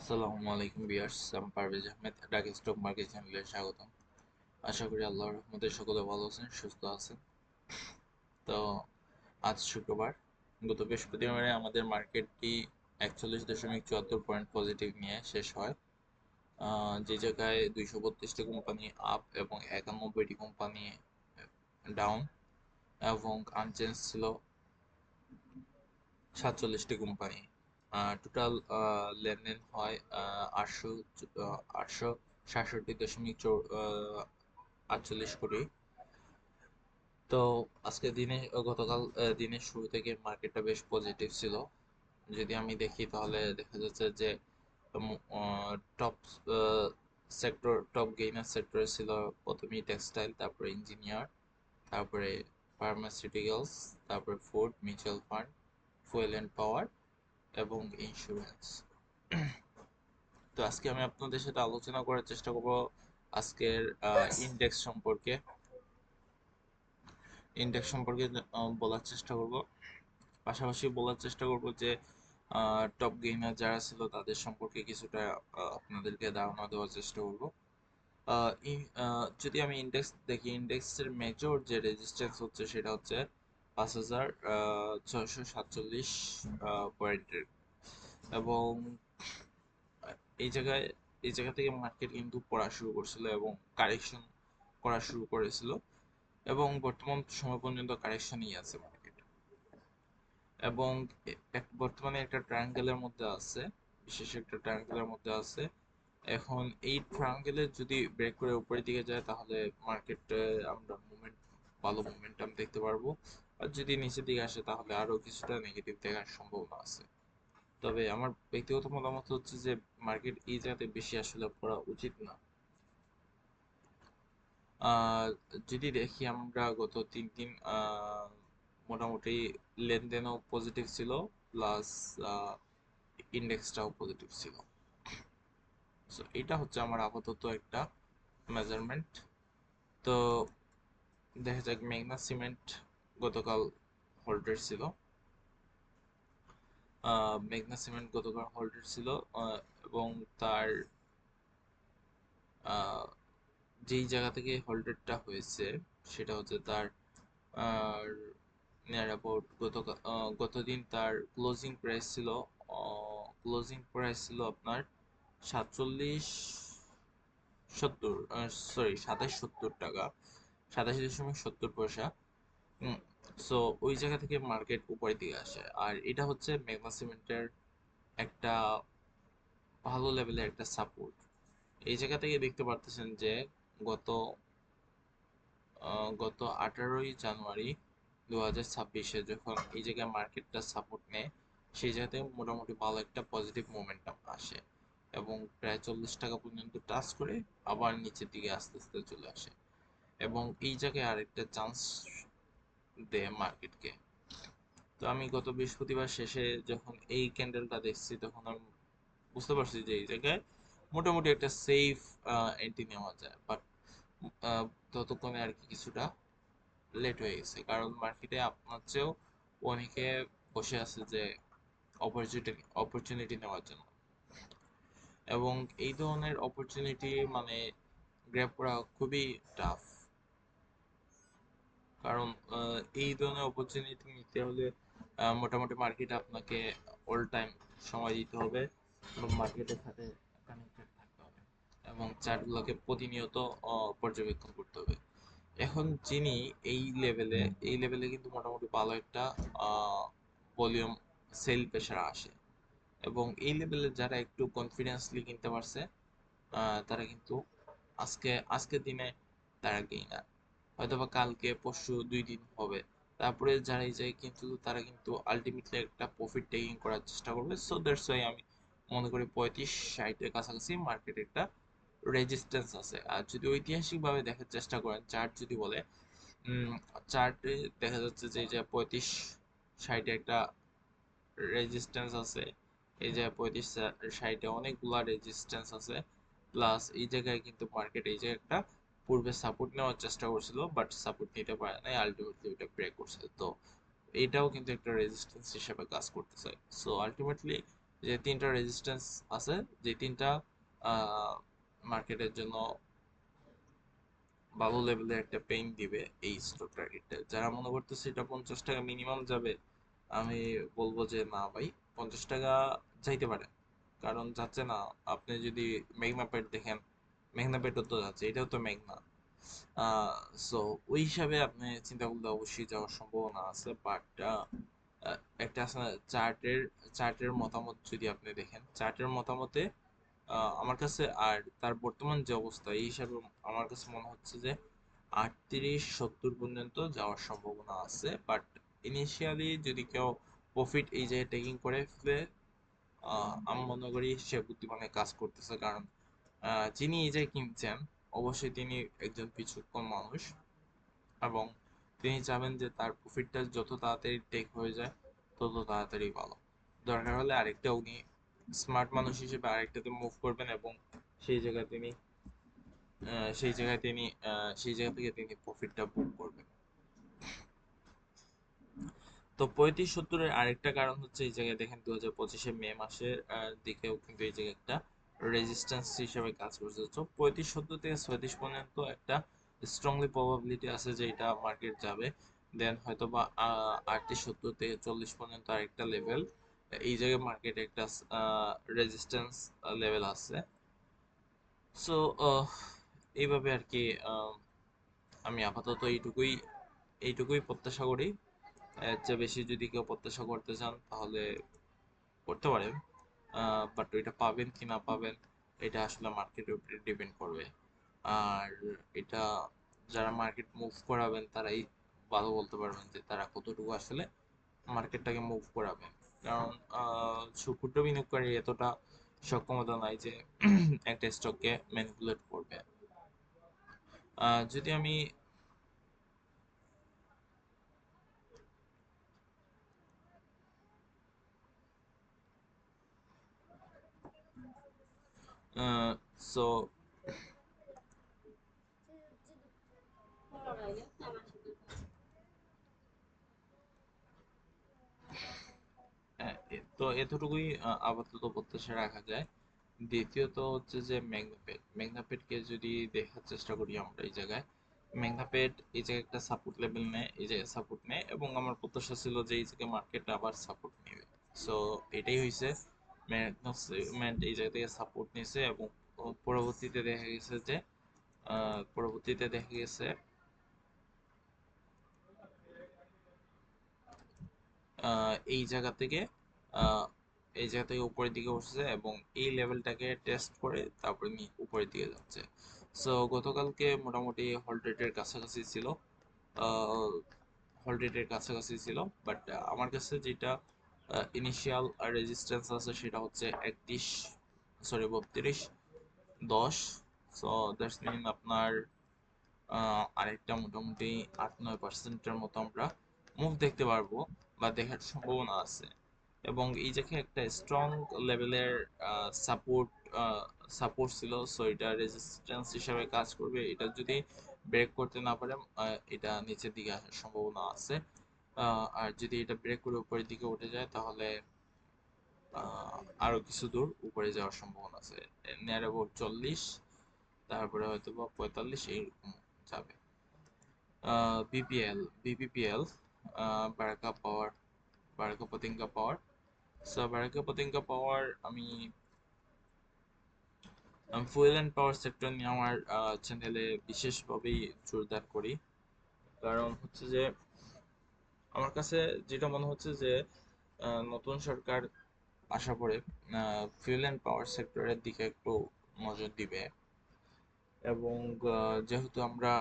আসসালামু আলাইকুম ভিউয়ার্স, আমি পারভেজ আহমেদ, ঢাকা স্টক মার্কেট চ্যানেলে স্বাগতম। আশা করি আল্লাহর রহমতে সকলে ভালো আছেন, সুস্থ আছেন। তো আজ শুক্রবার, গত বৃহস্পতিবারে আমাদের মার্কেটটি 41.74 পয়েন্ট পজিটিভ নিয়ে শেষ হয়। যে জায়গায় 232টি কোম্পানি আপ এবং 91টি কোম্পানি ডাউন, এবং আনচেঞ্জ ছিল 47টি কোম্পানি। টোটাল লেনদেন হয় 800 আটশো 67.48 কোটি। তো আজকে দিনে গতকাল দিনের শুরু থেকে মার্কেটটা বেশ পজিটিভ ছিল। যদি আমি দেখি তাহলে দেখা যাচ্ছে যে টপ টপ গেইনার সেক্টর ছিল প্রথমেই টেক্সটাইল, তারপরে ইঞ্জিনিয়ার, তারপরে ফার্মাসিউটিক্যালস, তারপরে food, mutual fund, fuel and power এবং ইন্স্যুরেন্স। তো আজকে আমি আপনাদের সাথে আলোচনা করার চেষ্টা করব আজকের ইন্ডেক্স সম্পর্কে। বলার চেষ্টা করব, পাশাপাশি বলার চেষ্টা করব যে টপ গেইনার যারা ছিল তাদের সম্পর্কে কিছুটা আপনাদেরকে ধারণা দেওয়ার চেষ্টা করব। যদি আমি ইন্ডেক্স দেখি, ইন্ডেক্সের মেজর যে রেজিস্ট্যান্স হচ্ছে সেটা হচ্ছে 5,647 পয়েন্টের। এবং এই জায়গায় এই জায়গা থেকে মার্কেট কিন্তু পড়া শুরু করছিল এবং কারেকশন করা শুরু করেছিল, এবং বর্তমান সময় পর্যন্ত কারেকশনই আছে মার্কেট। এবং বর্তমানে একটা ট্রায়াঙ্গেলের মধ্যে আছে, বিশেষ একটা ট্রায়াঙ্গেলের মধ্যে আছে। এখন এই ট্রায়াঙ্গেলের যদি ব্রেক করে উপরের দিকে যায় তাহলে মার্কেট আমরা ভালো মোমেন্টাম দেখতে পারবো। আর যদি নিচের দিকে আসে তাহলে আরো কিছুটা নেগেটিভ দেখার সম্ভাবনা আছে। তবে আমার ব্যক্তিগত মতামত হচ্ছে যে মার্কেট এই জায়গাতে বেশি আসলে পড়া উচিত না। আহ, যদি দেখি আমরা গত 3 দিন মোটামুটি লেনদেনও পজিটিভ ছিল, প্লাস ইন্ডেক্সটাও পজিটিভ ছিল। সো এটা হচ্ছে আমার আপাতত একটা মেজারমেন্ট। তো দেখা যাক, মেঘনা সিমেন্ট গতকাল হোল্ডেড ছিল। এবং তার যেই জায়গা থেকে হোল্ডেডটা হয়েছে সেটা হচ্ছে তার নিয়ার অ্যাবাউট গতদিন তার ক্লোজিং প্রাইস ছিল আপনার 27.70 টাকা, 87.70 পয়সা। সো ওই জায়গা থেকে মার্কেট উপরের দিকে আসে, আর এটা হচ্ছে মেগমা সিমেন্টের একটা ভালো লেভেলের একটা সাপোর্ট। এই জায়গা থেকে দেখতে পারতেছেন যে গত গত 18ই জানুয়ারি 2026-এ যখন এই জায়গায় মার্কেটটা সাপোর্ট নেয়, সেই জায়গাতে মোটামুটি ভালো একটা পজিটিভ মোমেন্টাম আসে এবং প্রায় 40 টাকা পর্যন্ত টাচ করে আবার নিচের দিকে আস্তে আস্তে চলে আসে, এবং এই জায়গায় আরেকটা চান্স দেয় মার্কেটকে। তো আমি গত বৃহস্পতিবার শেষে যখন এই ক্যান্ডেলটা দেখছি তখন আমি বুঝতে পারছি যে এই জায়গায় মোটামুটি একটা সেফ এন্ট্রি নেওয়া যায়, বাট ততক্ষণে আর কি কিছুটা লেট হয়ে গেছে, কারণ মার্কেটে আপনার চেয়েও অনেকে বসে আছে যে অপরচুনিটি নেওয়ার জন্য। এবং এই ধরনের অপরচুনিটি মানে গ্র্যাব করা খুবই টাফ, কারণ এই ধরনের অপরচুনিটি নিতে হলে মোটামুটি মার্কেটে আপনাকে অল টাইম সময় দিতে হবে এবং মার্কেটের সাথে কানেক্টেড থাকতে হবে এবং চার্টগুলোকে প্রতিনিয়ত পর্যবেক্ষণ করতে হবে। এখন যিনি এই লেভেলে কিন্তু মোটামুটি ভালো একটা ভলিউম সেল প্রেশার আসে, এবং এই লেভেলে যারা একটু কনফিডেন্সলি কিনতে পারছে তারা কিন্তু আজকের দিনে তারা গেইনার। হয়তোবা কালকে পরশু 2 দিন হবে, তারপরে যারাই যায় কিন্তু তারা কিন্তু আলটিমেটলি একটা প্রফিট টেকিং করার চেষ্টা করবে। সো দ্যাটস ওয়াই আমি মনে করি 35-60-এর কাছাকাছি মার্কেটে একটা রেজিস্ট্যান্স আছে। আর যদি ঐতিহাসিকভাবে দেখার চেষ্টা করেন, চার্ট যদি বলে, চার্টে দেখা যাচ্ছে যে এই যে 35-60-এ একটা রেজিস্ট্যান্স আছে, এই যে 35-60-এ অনেকগুলা রেজিস্ট্যান্স আছে, প্লাস এই জায়গায় কিন্তু মার্কেট এই যে একটা পূর্বে সাপোর্ট নেওয়ার চেষ্টা করছিল, বাট সাপোর্ট নিতে পারে নাই, আলটিমেটলি ওটা ব্রেক করছে। তো এটাও কিন্তু একটা রেজিস্ট্যান্স হিসেবে কাজ করতেছে। সো আলটিমেটলি যে তিনটা রেজিস্ট্যান্স আছে, যে তিনটা মার্কেটের জন্য ভালো লেভেলের একটা পেইন দিবে এই স্টক টার্গেটটা। যারা মনে করতেছে এটা 50 টাকা মিনিমাম যাবে, আমি বলবো যে না ভাই, 50 টাকা যাইতে পারে, কারণ যাচ্ছে না। আপনি যদি মেঘনা পেট দেখেন, মেঘনা পেটও তো যাচ্ছে, এটাও তো মেঘনা। সো ওই হিসাবে আপনি চিন্তা করলে অবশ্যই যাওয়ার সম্ভাবনা আছে, বাট একটা আছে চার্টের মতামত যদি আপনি দেখেন, চার্টের মতামতে আমার কাছে আর তার বর্তমান যে অবস্থা এই হিসাবে আমার কাছে মনে হচ্ছে যে 38-70 পর্যন্ত যাওয়ার সম্ভাবনা আছে। বাট ইনিশিয়ালি যদি কেউ প্রফিট এই জায়গায় টেকিং করে ফেলে, আমি মনে করি সে বুদ্ধিমানে কাজ করতেছে, কারণ যিনি এই জায়গায় কিনছেন অবশ্যই তিনি একজন বিচক্ষণ মানুষ, এবং তিনি চাবেন যে তার প্রফিটটা যত তাড়াতাড়ি টেক হয়ে যায় তত তাড়াতাড়ি ভালো। দরকার হলে আরেকটা উনি স্মার্ট মানুষ হিসেবে আরেকটাতে মুভ করবেন, এবং সেই জায়গায় তিনি সেই জায়গায় তিনি সেই জায়গা থেকে তিনি প্রফিটটা বুক করবেন। তো 35-70-এর আরেকটা কারণ হচ্ছে এই জায়গায় দেখেন 2025 মে মাসের দিকেও কিন্তু এই জায়গায় একটা রেজিস্ট্যান্স হিসেবে কাজ করছে। তো 35-70 থেকে 36 পর্যন্ত একটা স্ট্রংলি প্রবাবিলিটি আছে যে এটা মার্কেট যাবে। দেন হয়তো বা 38-70 থেকে 40 পর্যন্ত আরেকটা লেভেল, এই জায়গায় মার্কেটে একটা রেজিস্ট্যান্স লেভেল আছে। সো এইভাবে আর কি আমি আপাতত এইটুকুই প্রত্যাশা করি। এর চেয়ে বেশি যদি কেউ প্রত্যাশা করতে চান তাহলে করতে পারেন, বাট ওইটা পাবেন কি না পাবেন এটা আসলে মার্কেটের উপরে ডিপেন্ড করবে। আর এটা যারা মার্কেট মুভ করাবেন তারাই ভালো বলতে পারবেন যে তারা কতটুকু আসলে মার্কেটটাকে মুভ করাবেন, কারণ ক্ষুদ্র বিনিয়োগকারী এতটা সক্ষমতা নাই যে একটা স্টককে ম্যানিপুলেট করবে। যদি আমি সো তো এতটুকুই আপাতত প্রত্যাশা রাখা যায়। দ্বিতীয়ত হচ্ছে যে ম্যাগনাপেটকে যদি দেখার চেষ্টা করি আমরা এই জায়গায়, ম্যাগনাপেট এই জায়গায় একটা সাপোর্ট লেভেল নেয়, এই জায়গায় সাপোর্ট নেয়, এবং আমার প্রত্যাশা ছিল যে এই জায়গায় মার্কেট আবার সাপোর্ট নেবে। সো এটাই হয়েছে, ম্যাগনাপেট এই জায়গা থেকে সাপোর্ট নিয়েছে, এবং পরবর্তীতে দেখা গেছে যে পরবর্তীতে দেখা গেছে এই জায়গা থেকে আহ, এই জায়গা থেকে উপরের দিকে উঠছে, এবং এই লেভেলটাকে টেস্ট করে তারপরে উপরের দিকে যাচ্ছে। সো গতকালকে মোটামুটি হোল্ড রেটের কাছাকাছি ছিল, হোল্ড রেটের কাছাকাছি ছিল, বাট আমার কাছে যেটা ইনিশিয়াল রেজিস্ট্যান্স আছে সেটা হচ্ছে 32 সো দ্যাটস মিন আপনার আরেকটা মোটামুটি 8-9%-এর মতো আমরা মুভ দেখতে পারবো বা দেখার সম্ভাবনা আছে। এবং এই জায়গায় একটা স্ট্রং লেভেলের সাপোর্ট সাপোর্ট ছিল, সো এটা রেজিস্ট্যান্স হিসাবে কাজ করবে। এটা যদি ব্রেক করতে না পারে এটা নিচের দিকে আসার সম্ভাবনা আছে। আর যদি এটা ব্রেক করে উপরের দিকে উঠে যায় তাহলে আরো কিছু দূর উপরে যাওয়ার সম্ভাবনা আছে, নিয়ার অ্যাবাউট 40, তারপরে হয়তো বা 45 এইরকম যাবে। বিপিপিএল, বারাকা পাওয়ার, বারাকা পতেঙ্গা পাওয়ার। সো বারাকা পতেঙ্গা পাওয়ার আমি ফুয়েল অ্যান্ড পাওয়ার সেক্টর নিয়ে আমার চ্যানেলে বিশেষভাবেই জোরদার করি, কারণ হচ্ছে যে আমার কাছে যেটা মনে হচ্ছে যে নতুন সরকার আসার পরে ফুয়েল অ্যান্ড পাওয়ার সেক্টরের দিকে একটু নজর দিবে, এবং যেহেতু আমরা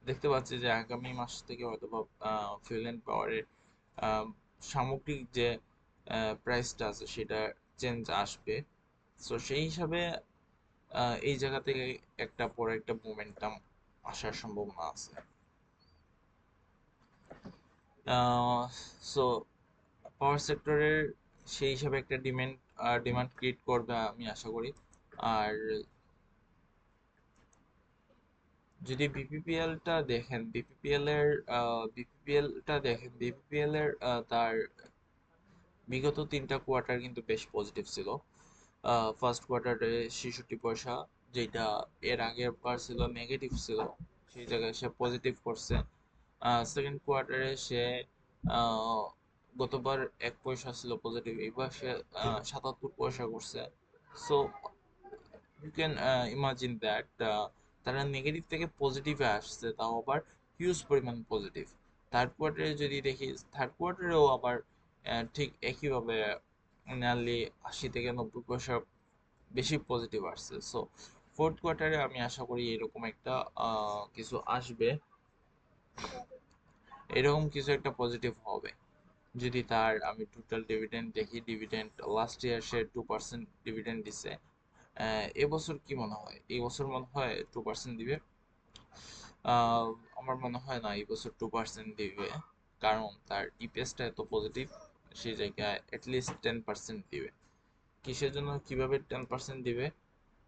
দেখতে পাচ্ছি যে আগামী মাস থেকে হয়তো ফুয়েল অ্যান্ড পাওয়ারের সামগ্রিক যে প্রাইসটা আছে সেটা চেঞ্জ আসবে। সো সেই হিসাবে এই জায়গা থেকে একটা পরে একটা মোমেন্টাম আসার সম্ভাবনা আছে। সো পাওয়ার সেক্টরের সেই হিসাবে একটা ডিমান্ড ক্রিয়েট করবে আমি আশা করি। আর যদি বিপিপিএলটা দেখেন, বিপিপিএল এর তার বিগত 3টা কোয়ার্টার কিন্তু বেশ পজিটিভ ছিল। ফার্স্ট কোয়ার্টারে 66 পয়সা, যেটা এর আগের বার ছিল নেগেটিভ ছিল, সেই জায়গায় সে পজিটিভ করছে। সেকেন্ড কোয়ার্টারে সে আহ, গতবার 1 পয়সা ছিল পজিটিভ, এবার সে 77 পয়সা করছে। So you can imagine that তারা নেগেটিভ থেকে পজিটিভে আসছে, তাও আবার হিউজ পরিমাণ পজিটিভ। থার্ড কোয়ার্টারে যদি দেখি, থার্ড কোয়ার্টারেও আবার ঠিক একইভাবে নিয়ারলি 80 থেকে 90 পয়সা বেশি পজিটিভ আসছে। সো ফোর্থ কোয়ার্টারে আমি আশা করি এরকম একটা কিছু আসবে, এরকম কিছু একটা পজিটিভ হবে। যদি তার আমি টোটাল ডিভিডেন্ড দেখি, ডিভিডেন্ড লাস্ট ইয়ার সে 2% ডিভিডেন্ড দিছে। এবছর কি মনে হয়, এই বছর মনে হয় 2% দিবে? আহ, আমার মনে হয় না এই বছর 2% দিবে, কারণ তার ইপিএসটা এত পজিটিভ, সেই জায়গায় অ্যাটলিস্ট 10% দিবে। কিসের জন্য, কিভাবে 10% দিবে?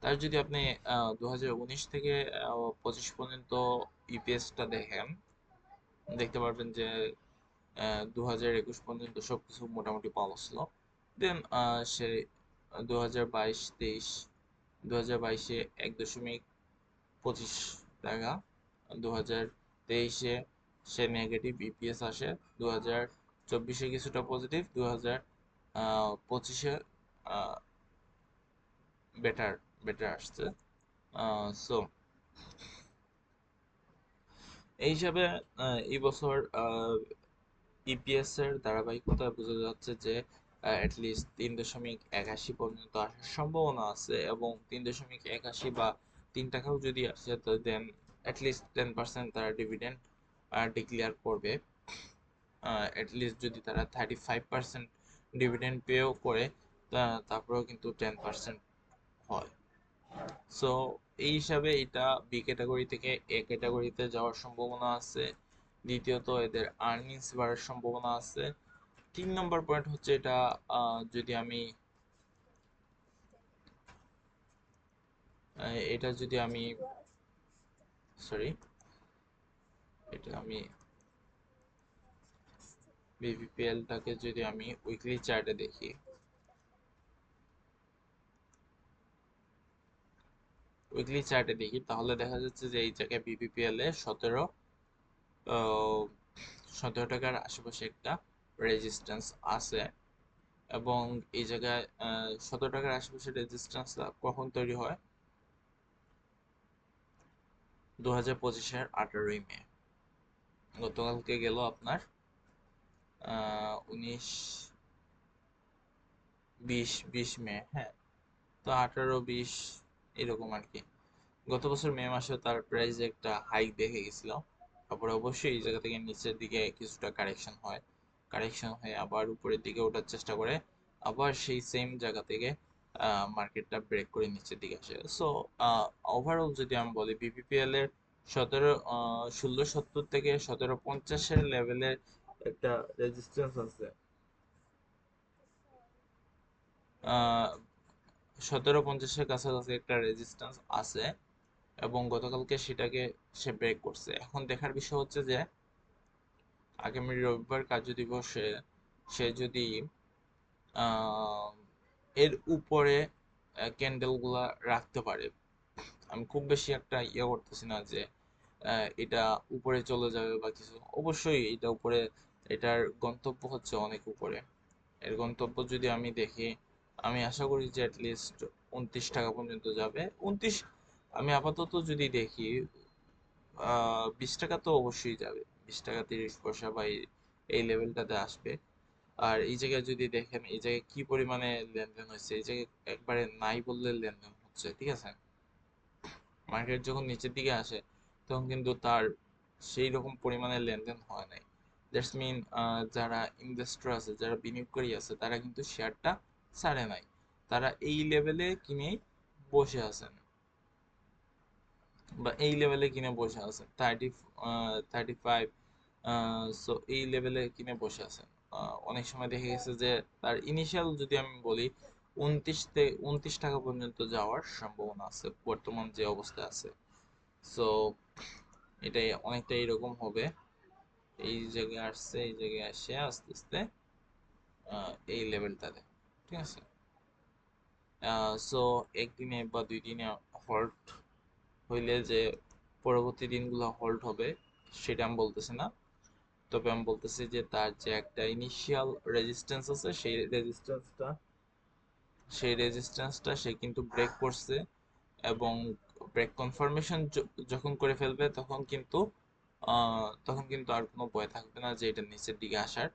তার যদি আপনি 2019 থেকে 25 পর্যন্ত ইপিএসটা দেখেন, দেখতে পারবেন যে 2021 পর্যন্ত সবকিছু মোটামুটি ভালো ছিল। দেন সে 2022-23, 2022-এ 1.25 টাকা, 2023-এ সে নেগেটিভ ইপিএস আসে, 2024-এ কিছুটা পজিটিভ, 2025-এ বেটার বেটার আসছে। সো এই হিসাবে এই বছর ইপিএস এর ধারাবাহিকতা বোঝা যাচ্ছে যে অ্যাটলিস্ট 3.81 পর্যন্ত আসার সম্ভাবনা আছে, এবং 3.81 বা 3 টাকাও যদি আসে, তো দেন অ্যাটলিস্ট 10% তারা ডিভিডেন্ড ডিক্লেয়ার করবে। অ্যাটলিস্ট যদি তারা 35% ডিভিডেন্ড পেও করে, তারপরেও কিন্তু 10% হয়। সো এই হিসাবে এটা বি ক্যাটাগরি থেকে এ ক্যাটাগরিতে যাওয়ার সম্ভাবনা আছে। দ্বিতীয়ত, এদের আর্নিংস বাড়ার সম্ভাবনা আছে। 3 নম্বর পয়েন্ট হচ্ছে এটা, যদি আমি এটা যদি আমি সরি এটা আমি বিপিপিএলটাকে যদি আমি উইকলি চার্টে দেখি, তাহলে দেখা যাচ্ছে যে এই জায়গায় বিপিপিএল এ 17 টাকার আশেপাশে একটা রেজিস্ট্যান্স আছে। এবং এই জায়গায় 17 টাকার আশেপাশে রেজিস্ট্যান্স কখন তৈরি হয়? 2025-এর 18ই মে, গতকালকে গেল আপনার 19, 20 মে, হ্যাঁ। তো 18, 20 এরকম আর কি। গত বছর মে মাসে তার প্রাইসে একটা হাইক দেখে গেছিল, তারপরে অবশ্যই এই জায়গা থেকে নিচের দিকে কিছুটা কারেকশন হয়, কারেকশন হয়ে আবার উপরের দিকে ওঠার চেষ্টা করে, আবার সেই সেম জায়গা থেকে মার্কেটটা ব্রেক করে নিচের দিকে আসে। সো ওভারঅল যদি আমি বলি, বিপিপিএল এর 1670 থেকে 1750-এর লেভেলের একটা রেজিস্ট্যান্স আছে, 1750-এর কাছাকাছি একটা রেজিস্ট্যান্স আছে, এবং গতকালকে সেটাকে সে ব্রেক করছে। এখন দেখার বিষয় হচ্ছে যে আগামী রবিবার কার্যদিবসে সে যদি আহ, এর উপরে ক্যান্ডেল গুলা রাখতে পারে। আমি খুব বেশি একটা ইয়ে করতেছি না যে এটা উপরে চলে যাবে বা কিছু, অবশ্যই এটা উপরে, এটার গন্তব্য হচ্ছে অনেক উপরে। এর গন্তব্য যদি আমি দেখি, আমি আশা করি যে অ্যাটলিস্ট 29 টাকা পর্যন্ত যাবে। 29, আমি আপাতত যদি দেখি 20 টাকা তো অবশ্যই যাবে, 20 টাকা 30 পয়সা বা এই লেভেলটাতে আসবে। আর এই জায়গায় যদি দেখেন, এই জায়গায় কি পরিমাণে লেনদেন হচ্ছে, এই জায়গায় একবারে নাই বললে লেনদেন হচ্ছে, ঠিক আছে। মার্কেট যখন নিচের দিকে আসে, তখন কিন্তু তার সেই রকম পরিমাণে লেনদেন হয় নাই। দ্যাটস মিন যারা ইনভেস্টর আছে, যারা বিনিয়োগকারী আছে, তারা কিন্তু শেয়ারটা ছাড়ে নাই, তারা এই লেভেলে কিনেই বসে আছেন, বা এই লেভেলে কিনে বসে আছেন 35। সো এই লেভেলে কিনে বসে আছেন। অনেক সময় দেখে গেছে যে তার ইনিশিয়াল যদি আমি বলি 29 টাকা পর্যন্ত যাওয়ার সম্ভাবনা আছে বর্তমান যে অবস্থায় আছে। সো এটাই অনেকটা এরকম হবে। এই জায়গায় আসছে, এই জায়গায় আসে আস্তে আস্তে এই লেভেলটাতে, ঠিক আছে। সো একদিনে বা 2 দিনে হল্ট হইলে যে পরবর্তী দিনগুলো হল্ট হবে সেটা আমি বলতেছি না, তবে আমি বলতেছি যে তার যে একটা ইনিশিয়াল রেজিস্ট্যান্স আছে সেই রেজিস্ট্যান্সটা সে কিন্তু ব্রেক করছে, এবং ব্রেক কনফার্মেশন যখন করে ফেলবে তখন কিন্তু আর কোনো ভয় থাকবে না যে এটা নিচের দিকে আসার।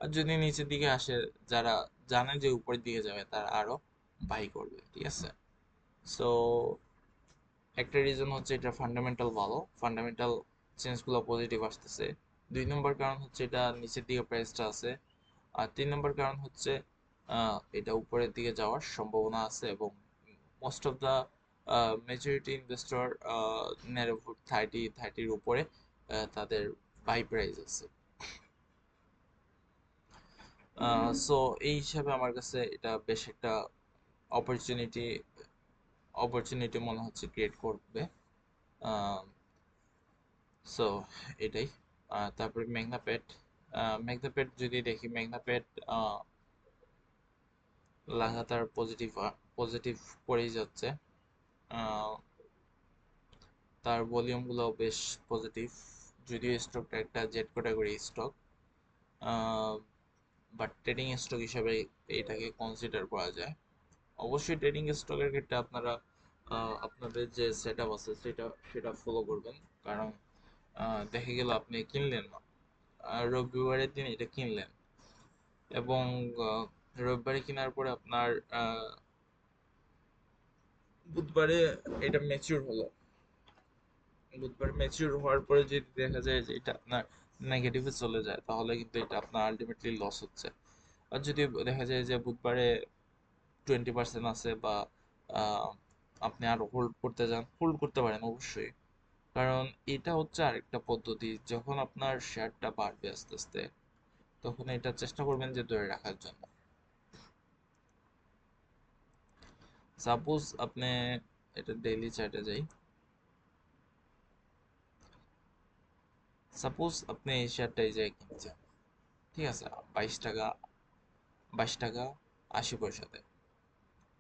আর যদি নিচের দিকে আসে, যারা জানে যে উপরের দিকে যাবে তারা আরো বাই করবে, ঠিক আছে। সো একটা রিজন হচ্ছে এটা ফান্ডামেন্টাল ভালো, ফান্ডামেন্টাল চেঞ্জগুলো পজিটিভ আসতেছে। 2 নম্বর কারণ হচ্ছে এটা নিচের দিকে প্রাইসটা আছে। আর 3 নম্বর কারণ হচ্ছে এটা উপরের দিকে যাওয়ার সম্ভাবনা আছে, এবং most of the majority investor নেড়ে 30-30-র উপরে তাদের বাই প্রাইস আছে। সো এই হিসাবে আমার কাছে এটা বেশ একটা অপরচুনিটি অপরচুনিটি মনে হচ্ছে ক্রিয়েট করবে। সো এটাই। তারপরে মেঘনাপেট যদি দেখি, মেঘনাপেট লাগাতার পজিটিভ পজিটিভ করেই যাচ্ছে। আহ, তার ভলিউমগুলো বেশ পজিটিভ, যদিও স্টকটা একটা Z category stock, but trading stock হিসেবে এটাকে কনসিডার করা যায়। অবশ্যই ট্রেডিং স্টকের ক্ষেত্রে আপনারা আপনাদের যে সেট আপ আছে সেটা ফলো করবেন, কারণ দেখে গেল আপনি কিনলেন না, রবিবারের দিন এটা কিনলেন, এবং রবিবারে কেনার পরে আপনার বুধবারে এটা ম্যাচিউর হলো। বুধবার ম্যাচিউর হওয়ার পরে যদি দেখা যায় যে এটা আপনার নেগেটিভে চলে যায়, তাহলে কিন্তু এটা আপনার আলটিমেটলি লস হচ্ছে। আর যদি দেখা যায় যে বুধবারে 20% আছে, বা আহ, আপনি আরো হোল্ড করতে যান, হোল্ড করতে পারেন অবশ্যই। কারণ এটা হচ্ছে আরেকটা পদ্ধতি, যখন আপনার শেয়ারটা বাড়বে আস্তে আস্তে, তখন এটা চেষ্টা করবেন যে ধরে রাখার জন্য। সাপোজ আপনি এটা ডেইলি চার্টে যাই, সাপোজ আপনি এই শেয়ারটা এই জায়গায় কিনছেন, ঠিক আছে, 22 টাকা, 22 টাকা 80 পয়সাতে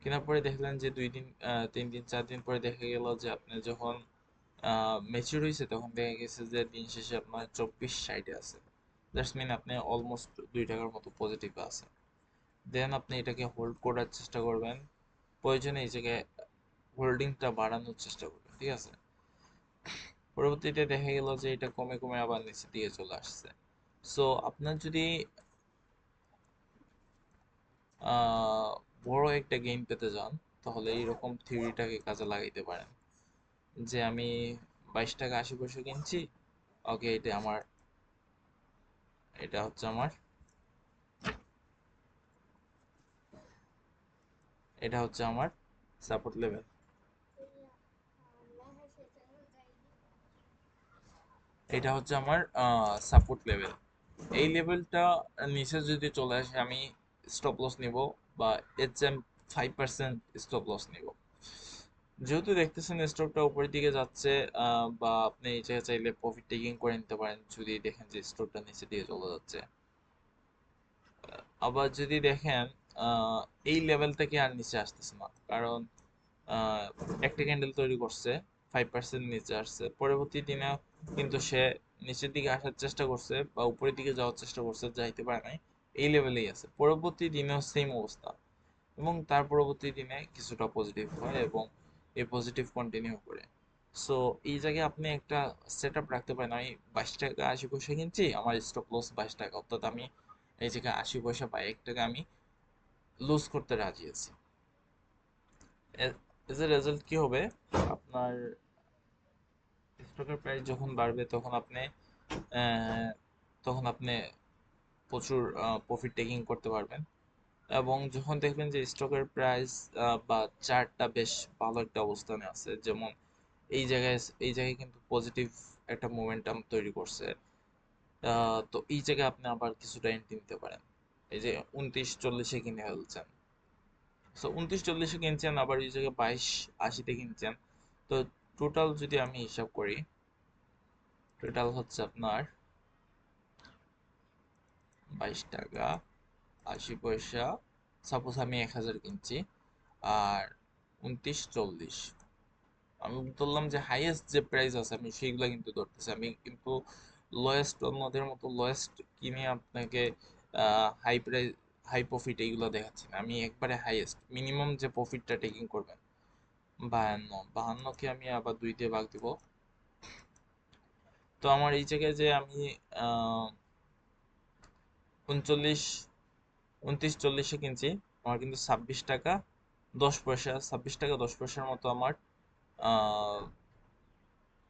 কেনার পরে দেখলেন যে 2 দিন, 3 দিন, 4 দিন পরে দেখা গেল যে আপনি যখন ম্যাচিউর হয়েছে তখন দেখা গেছে যে দিন শেষে আপনার 24-60-এ আছে। দ্যাটস মিন আপনি অলমোস্ট 2 টাকার মতো পজিটিভে আছে। দেন আপনি এটাকে হোল্ড করার চেষ্টা করবেন, প্রয়োজনে এই জায়গায় হোল্ডিংটা বাড়ানোর চেষ্টা করবেন, ঠিক আছে। পরবর্তীতে দেখা গেল যে এটা কমে কমে আবার নিচের দিকে চলে আসছে। সো আপনার যদি আহ, বড় একটা গেইন পেতে যান, তাহলে এইরকম থিওরিটাকে কাজে লাগাইতে পারেন, যে আমি 22 টাকা 80 পয়সা কিনছি, ওকে, এটা হচ্ছে আমার এটা হচ্ছে আমার সাপোর্ট লেভেল, এটা হচ্ছে আমার সাপোর্ট লেভেল। এই লেভেলটা নিচে যদি চলে আসে, আমি স্টপ লস নিব, বা HM 5% স্টপ লস নিব। যেহেতু দেখতেছেন স্টকটা উপরের দিকে যাচ্ছে, বা আপনি এই জায়গায় চাইলে প্রফিট টেকিং করে নিতে পারেন যদি দেখেন যে স্টকটা নিচের দিকে চলে যাচ্ছে। আবার যদি দেখেন আহ, এই লেভেল থেকে আর নিচে আসতেছে না, কারণ আহ, একটা ক্যান্ডেল তৈরি করছে, 5% নিচে আসছে, পরবর্তী দিনে কিন্তু সে নিচের দিকে আসার চেষ্টা করছে বা উপরের দিকে যাওয়ার চেষ্টা করছে, যাইতে পারে নাই, এই লেভেলেই আছে। পরবর্তী দিনেও সেম অবস্থা, এবং তার পরবর্তী দিনে কিছুটা পজিটিভ হয়, এবং এই পজিটিভ কন্টিনিউ করে। সো এই জায়গায় আপনি একটা সেট আপ রাখতে পারেন, আমি 22 টাকা 80 পয়সা কিনছি, আমার স্টপ লস 22 টাকা, অর্থাৎ আমি এই জায়গায় 80 পয়সা বা 1 টাকা আমি লুজ করতে রাজি আছি। এজ এ রেজাল্ট কি হবে, আপনার স্টকের প্রাইস যখন বাড়বে আহ, তখন আপনি প্রচুর প্রফিট টেকিং করতে পারবেন। এবং যখন দেখবেন যে স্টকের প্রাইস বা চার্টটা বেশ ভালো একটা অবস্থানে আছে, যেমন এই জায়গায় কিন্তু পজিটিভ একটা মোমেন্টাম তৈরি করছে, তো এই জায়গায় আপনি আবার কিছুটা এন্ট্রি নিতে পারেন। এই যে 29-40-এ কিনে ফেলছেন, সো 29-40-এ কিনছেন, আবার এই জায়গায় 22-80-তে কিনছেন, তো টোটাল যদি আমি হিসাব করি, টোটাল হচ্ছে আপনার 22 টাকা 80 পয়সা, সাপোজ আমি 1000 কিনছি, আর 29.40 আমি ধরলাম যে হাইয়েস্ট যে প্রাইস আছে আমি সেইগুলা কিন্তু ধরতেছি, আমি কিন্তু লোয়েস্ট অন্যদের মতো লোয়েস্ট কিনে আপনাকে হাই প্রাইস হাই প্রফিট এইগুলো দেখাচ্ছি না, আমি একবারে হাইয়েস্ট মিনিমাম যে প্রফিটটা টেকিং করবেন 52, আমি আবার 2 দিয়ে ভাগ দিব। তো আমার এই জায়গায় যে আমি আহ 29 কিনছি, আমার কিন্তু 26 টাকা 10 পয়সার মতো আমার আহ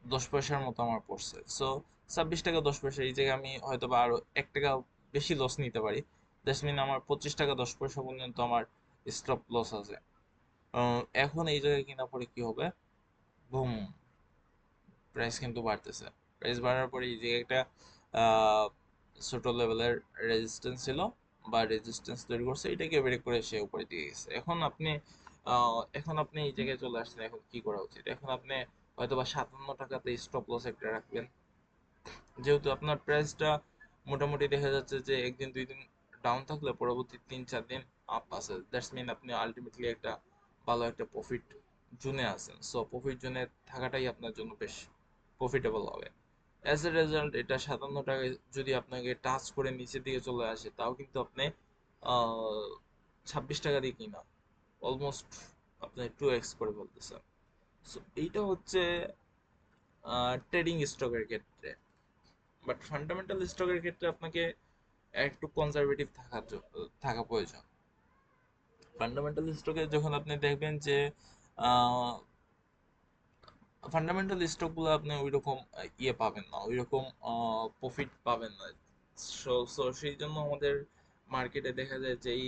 10 পয়সার মতো আমার পড়ছে। সো 26 টাকা 10 পয়সা, এই জায়গায় আমি হয়তো বা আরো 1 টাকা বেশি লস নিতে পারি। দ্যাটস মিন আমার 25 টাকা 10 পয়সা পর্যন্ত আমার স্টপ লস আছে। এখন এই জায়গায় কিনা পরে কি হবে, বুম, প্রাইস কিন্তু বাড়তেছে। প্রাইস বাড়ার পরে এই জায়গায় একটা আহ, ছোট লেভেলের রেজিস্ট্যান্স ছিল বা রেজিস্ট্যান্স তৈরি করছে, এটাকে ব্রেক করে সে উপরে দিয়ে গেছে। এখন আপনি এই জায়গায় চলে আসছেন, এখন কি করা উচিত? এখন আপনি হয়তো বা 57 টাকাতে স্টপ লস একটা রাখবেন, যেহেতু আপনার প্রাইসটা মোটামুটি দেখা যাচ্ছে যে একদিন 2 দিন ডাউন থাকলে পরবর্তী 3-4 দিন আপ আছে, দ্যাটস মিন আপনি আলটিমেটলি একটা ভালো একটা প্রফিট জোনে আছেন। সো প্রফিট জোনে থাকাটাই আপনার জন্য বেশ প্রফিটেবল হবে। অ্যাজ এ রেজাল্ট এটা 57 টাকায় যদি আপনাকে টাচ করে নিচের দিকে চলে আসে, তাও কিন্তু আপনি 26 টাকা দিয়ে কিনা অলমোস্ট আপনি 2x করে বলতেছেন। সো এইটা হচ্ছে ট্রেডিং স্টকের ক্ষেত্রে। বাট ফান্ডামেন্টাল স্টকের ক্ষেত্রে আপনাকে একটু কনজারভেটিভ থাকা প্রয়োজন। ফান্ডামেন্টাল স্টকে যখন আপনি দেখবেন যে ফান্ডামেন্টাল স্টকগুলো আপনি ওই রকম ইয়ে পাবেন না, ওই রকম প্রফিট পাবেন না। সো সেই জন্য আমাদের মার্কেটে দেখা যায় যে এই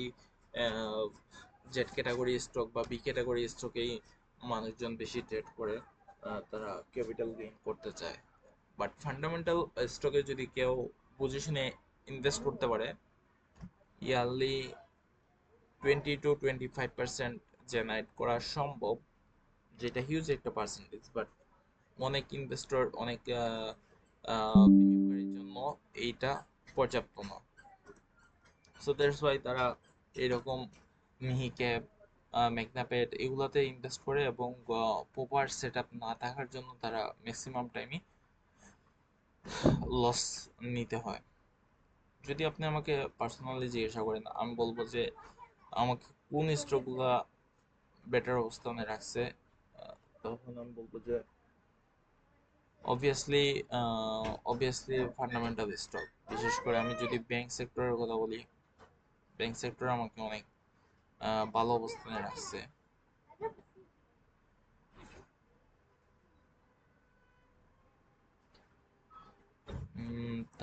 জেড ক্যাটাগরি স্টক বা বি ক্যাটাগরি স্টকেই মানুষজন বেশি ট্রেড করে, তারা ক্যাপিটাল গেইন করতে চায়। বাট ফান্ডামেন্টাল স্টকে যদি কেউ পজিশনে ইনভেস্ট করতে পারে, ইয়ারলি 20-25% জেনারেট করা সম্ভব, যেটা হিউজ একটা পার্সেন্টেজ। বাট অনেক ইনভেস্টর, অনেক বিনিয়োগকারীর জন্য এইটা পর্যাপ্ত না। সো দ্যাটস ওয়াই তারা এরকম মিহি ক্যাপ, ম্যাগনাপেট এগুলাতে ইনভেস্ট করে, এবং প্রপার সেট আপ না থাকার জন্য তারা ম্যাক্সিমাম টাইমই লস নিতে হয়। যদি আপনি আমাকে পার্সোনালি জিজ্ঞাসা করেন, আমি বলবো যে আমাকে কোন স্টকগুলা বেটার অবস্থানে রাখছে, তখন আমি বলবো যে অবভিয়াসলি অবভিয়াসলি ফান্ডামেন্টাল স্টক। বিশেষ করে আমি যদি ব্যাংক সেক্টরের কথা বলি, ব্যাংক সেক্টর আমাকে অনেক ভালো অবস্থানে রাখছে।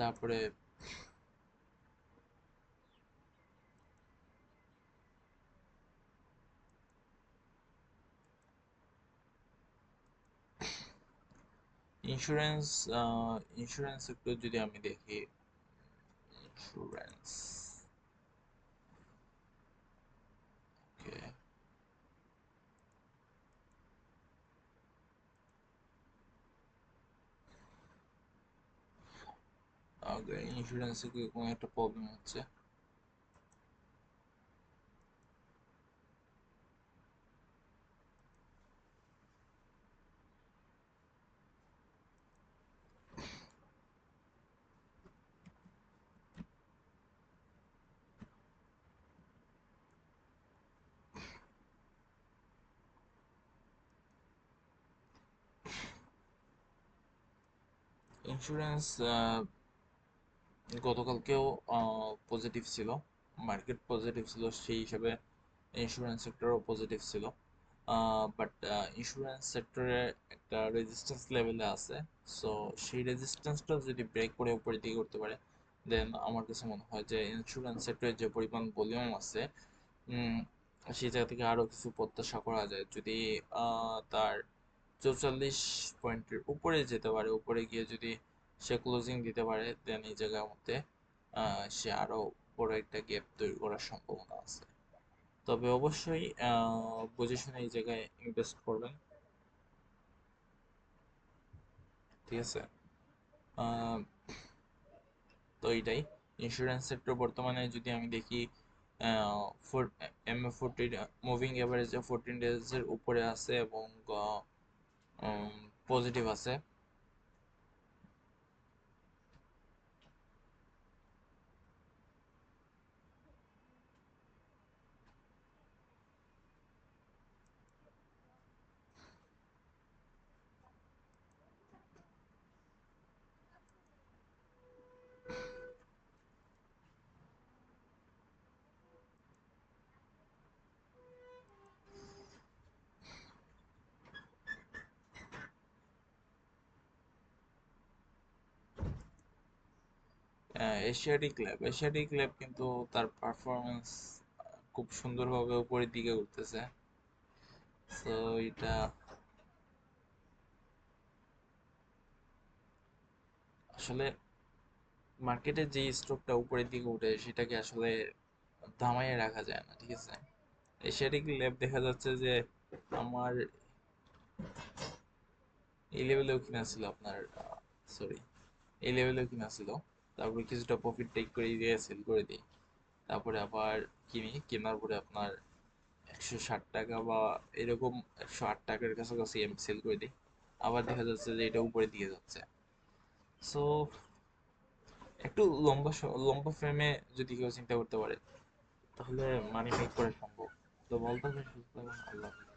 তারপরে ইন্স্যুরেন্স, ইন্স্যুরেন্স সেক্টর যদি আমি দেখি, ইন্স্যুরেন্স, ওকে, ইন্স্যুরেন্সে কি কোনো একটা প্রবলেম হচ্ছে? ইন্স্যুরেন্স গতকালকেও পজিটিভ ছিল, মার্কেট পজিটিভ ছিল, সেই হিসাবে ইন্স্যুরেন্স সেক্টরও পজিটিভ ছিল। বাট ইন্স্যুরেন্স সেক্টরে একটা রেজিস্ট্যান্স লেভেলে আছে। সো সেই রেজিস্ট্যান্সটা যদি ব্রেক করে উপরে দিকে করতে পারে, দেন আমার কাছে মনে হয় যে ইন্স্যুরেন্স সেক্টরে যে পরিমাণ ভলিউম আছে, উম, সেই জায়গা থেকে আরও কিছু প্রত্যাশা করা যায়। যদি তার 44 পয়েন্টের উপরে যেতে পারে, উপরে গিয়ে যদি সে ক্লোজিং দিতে পারে, দেন এই জায়গার মধ্যে সে আরও বড় একটা গ্যাপ তৈরি করার সম্ভাবনা আছে। তবে অবশ্যই পজিশনে এই জায়গায় ইনভেস্ট করবেন, ঠিক আছে? আহ, তো এইটাই ইন্স্যুরেন্স সেক্টর বর্তমানে যদি আমি দেখি, MA40 মুভিং এভারেজে 14 ডেজের উপরে আছে এবং পজিটিভ আছে। এশিয়াটিক ল্যাব কিন্তু তার পারফরমেন্স খুব সুন্দরভাবে উপরের দিকে উঠতেছে। সো এটা আসলে মার্কেটে যে স্টকটা উপরের দিকে উঠে সেটাকে আসলে দামাইয়ে রাখা যায় না, ঠিক আছে। এশিয়াটিক ল্যাব দেখা যাচ্ছে যে আমার এই লেভেলেও কিনা ছিল আপনার, সরি, এই লেভেলেও কিনা ছিল, তারপরে কিছুটা প্রফিট টেক করে দিয়ে সেল করে দিই, তারপরে আবার কেনার পরে আপনার 160 টাকা বা এরকম 108 টাকার কাছাকাছি আমি সেল করে দিই, আবার দেখা যাচ্ছে যে এটা উপরে দিয়ে যাচ্ছে। সো একটু লম্বা ফ্রেমে যদি কেউ চিন্তা করতে পারে তাহলে মানি মেক করা সম্ভব। তো ভালো থাকবেন, সুস্থ থাকবেন, আল্লাহ হাফেজ।